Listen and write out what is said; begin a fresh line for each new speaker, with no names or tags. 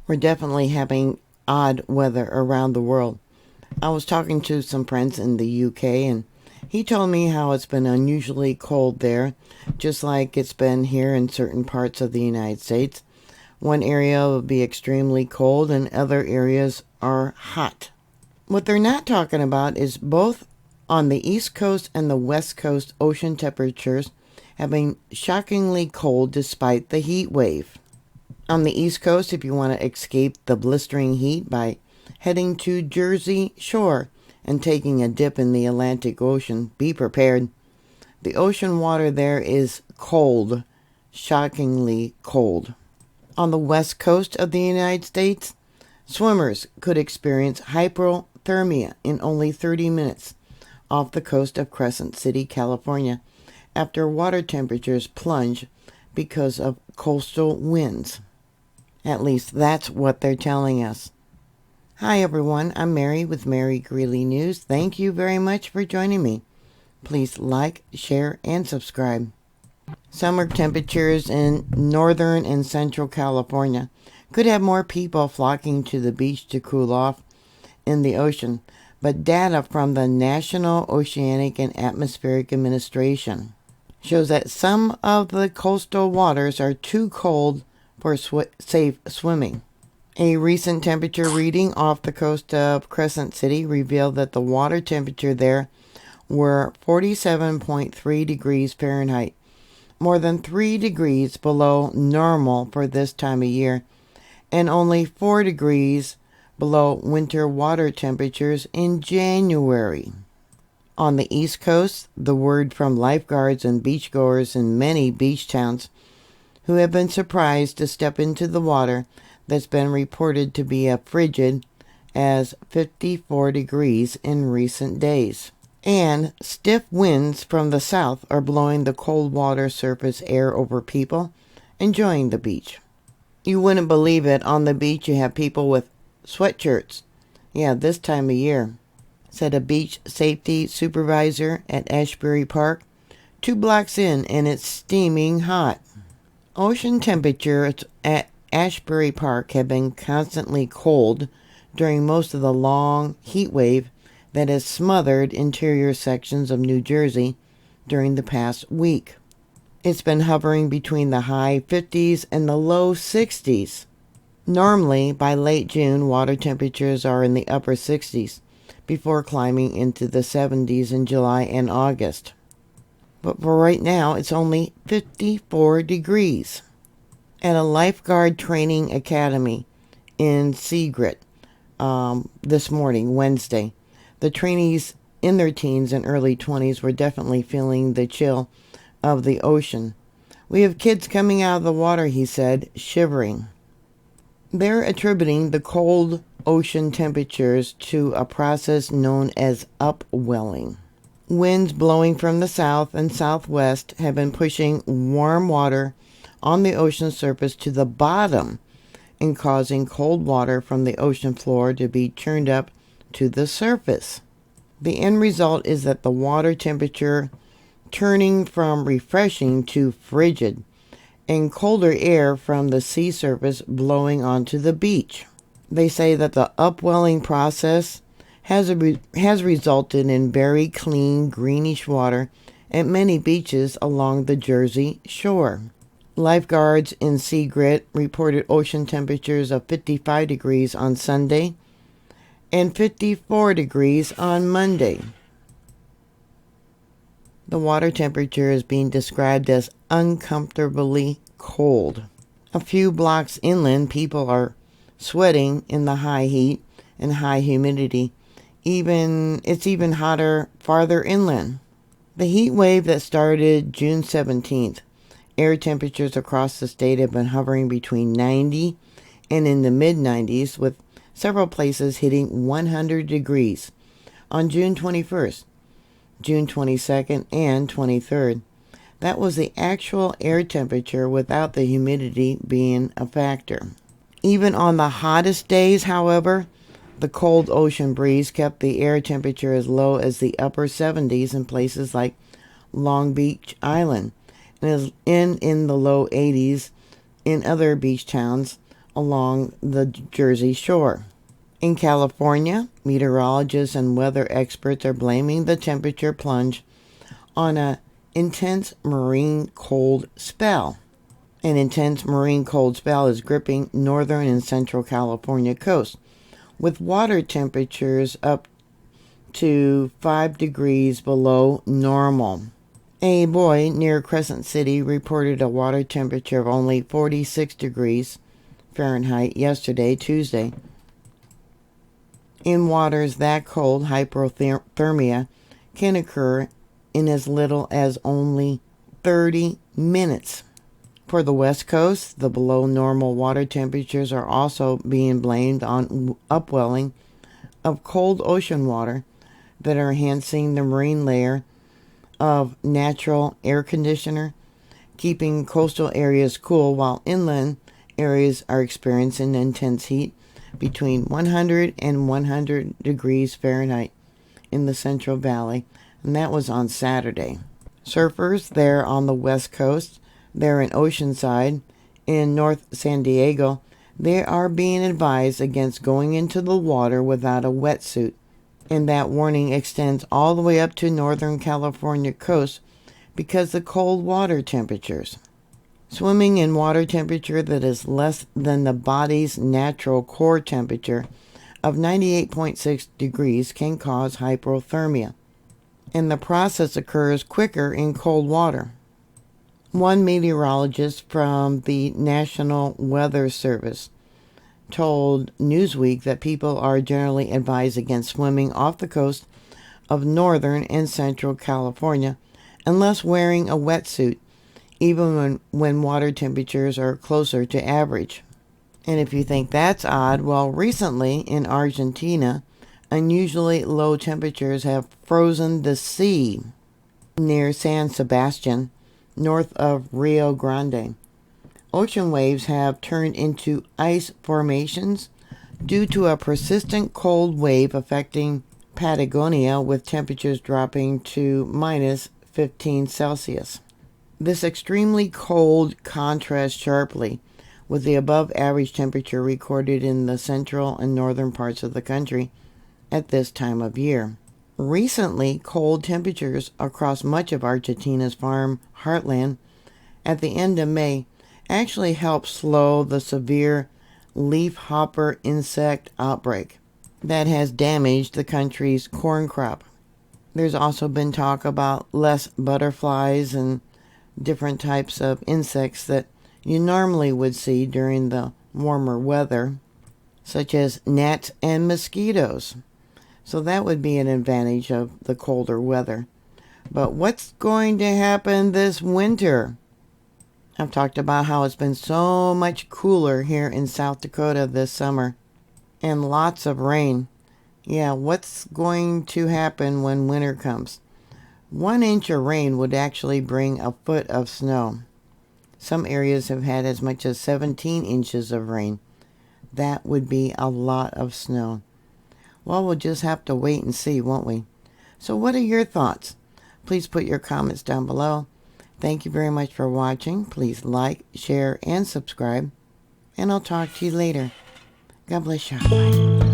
We're definitely having odd weather around the world. I was talking to some friends in the UK, and he told me how it's been unusually cold there, just like it's been here in certain parts of the United States. One area will be extremely cold and other areas are hot. What they're not talking about is both on the East Coast and the West Coast ocean temperatures have been shockingly cold despite the heat wave. On the East Coast, if you want to escape the blistering heat by heading to Jersey Shore and taking a dip in the Atlantic Ocean, be prepared. The ocean water there is cold, shockingly cold. On the west coast of the United States, swimmers could experience hypothermia in only 30 minutes off the coast of Crescent City, California, after water temperatures plunge because of coastal winds. At least that's what they're telling us. Hi everyone, I'm Mary with MaryGreeley News. Thank you very much for joining me. Please like, share, and subscribe. Summer temperatures in northern and central California could have more people flocking to the beach to cool off in the ocean, but data from the National Oceanic and Atmospheric Administration shows that some of the coastal waters are too cold for safe swimming. A recent temperature reading off the coast of Crescent City revealed that the water temperature there were 47.3 degrees Fahrenheit, more than 3 degrees below normal for this time of year, and only 4 degrees below winter water temperatures in January. On the East Coast, the word from lifeguards and beachgoers in many beach towns who have been surprised to step into the water that's been reported to be as frigid as 54 degrees in recent days. And stiff winds from the south are blowing the cold water surface air over people enjoying the beach. You wouldn't believe it, on the beach you have people with sweatshirts. Yeah, this time of year, said a beach safety supervisor at Ashbury Park. 2 blocks in and it's steaming hot. Ocean temperatures at Ashbury Park have been constantly cold during most of the long heat wave that has smothered interior sections of New Jersey during the past week. It's been hovering between the high 50s and the low 60s. Normally, by late June, water temperatures are in the upper 60s before climbing into the 70s in July and August. But for right now, it's only 54 degrees. At a lifeguard training academy in Seagrit this morning, Wednesday, the trainees in their teens and early 20s were definitely feeling the chill of the ocean. We have kids coming out of the water, he said, shivering. They're attributing the cold ocean temperatures to a process known as upwelling. Winds blowing from the south and southwest have been pushing warm water on the ocean surface to the bottom and causing cold water from the ocean floor to be churned up to the surface. The end result is that the water temperature turning from refreshing to frigid, and colder air from the sea surface blowing onto the beach. They say that the upwelling process has resulted in very clean greenish water at many beaches along the Jersey Shore. Lifeguards in Seagrit reported ocean temperatures of 55 degrees on Sunday and 54 degrees on Monday. The water temperature is being described as uncomfortably cold. A few blocks inland, people are sweating in the high heat and high humidity. It's even hotter farther inland. The heat wave that started June 17th, air temperatures across the state have been hovering between 90 and in the mid-90s, with several places hitting 100 degrees on June 21st, June 22nd, and 23rd. That was the actual air temperature without the humidity being a factor. Even on the hottest days, however, the cold ocean breeze kept the air temperature as low as the upper 70s in places like Long Beach Island, and is in the low 80s in other beach towns along the Jersey Shore. In California, meteorologists and weather experts are blaming the temperature plunge on an intense marine cold spell. An intense marine cold spell is gripping northern and central California coast, with water temperatures up to 5 degrees below normal. A boy near Crescent City reported a water temperature of only 46 degrees Fahrenheit yesterday, Tuesday. In waters that cold, hypothermia can occur in as little as only 30 minutes. For the West Coast, the below normal water temperatures are also being blamed on upwelling of cold ocean water that are enhancing the marine layer of natural air conditioner, keeping coastal areas cool while inland areas are experiencing intense heat between 100 and 100 degrees Fahrenheit in the Central Valley, and that was on Saturday. Surfers there on the West Coast, there in Oceanside, in North San Diego, they are being advised against going into the water without a wetsuit, and that warning extends all the way up to Northern California coast because of cold water temperatures. Swimming in water temperature that is less than the body's natural core temperature of 98.6 degrees can cause hypothermia, and the process occurs quicker in cold water. One meteorologist from the National Weather Service told Newsweek that people are generally advised against swimming off the coast of northern and central California unless wearing a wetsuit, even when water temperatures are closer to average. And if you think that's odd, well, recently in Argentina, unusually low temperatures have frozen the sea near San Sebastian, north of Rio Grande. Ocean waves have turned into ice formations due to a persistent cold wave affecting Patagonia, with temperatures dropping to minus 15 Celsius. This extremely cold contrasts sharply with the above average temperature recorded in the central and northern parts of the country at this time of year. Recently, cold temperatures across much of Argentina's farm heartland at the end of May actually helped slow the severe leafhopper insect outbreak that has damaged the country's corn crop. There's also been talk about less butterflies and different types of insects that you normally would see during the warmer weather, such as gnats and mosquitoes. So that would be an advantage of the colder weather. But what's going to happen this winter? I've talked about how it's been so much cooler here in South Dakota this summer, and lots of rain. Yeah, what's going to happen when winter comes? 1 inch of rain would actually bring a foot of snow. Some areas have had as much as 17 inches of rain. That would be a lot of snow. Well, we'll just have to wait and see, won't we? So what are your thoughts? Please put your comments down below. Thank you very much for watching. Please like, share, and subscribe. And I'll talk to you later. God bless you. Bye.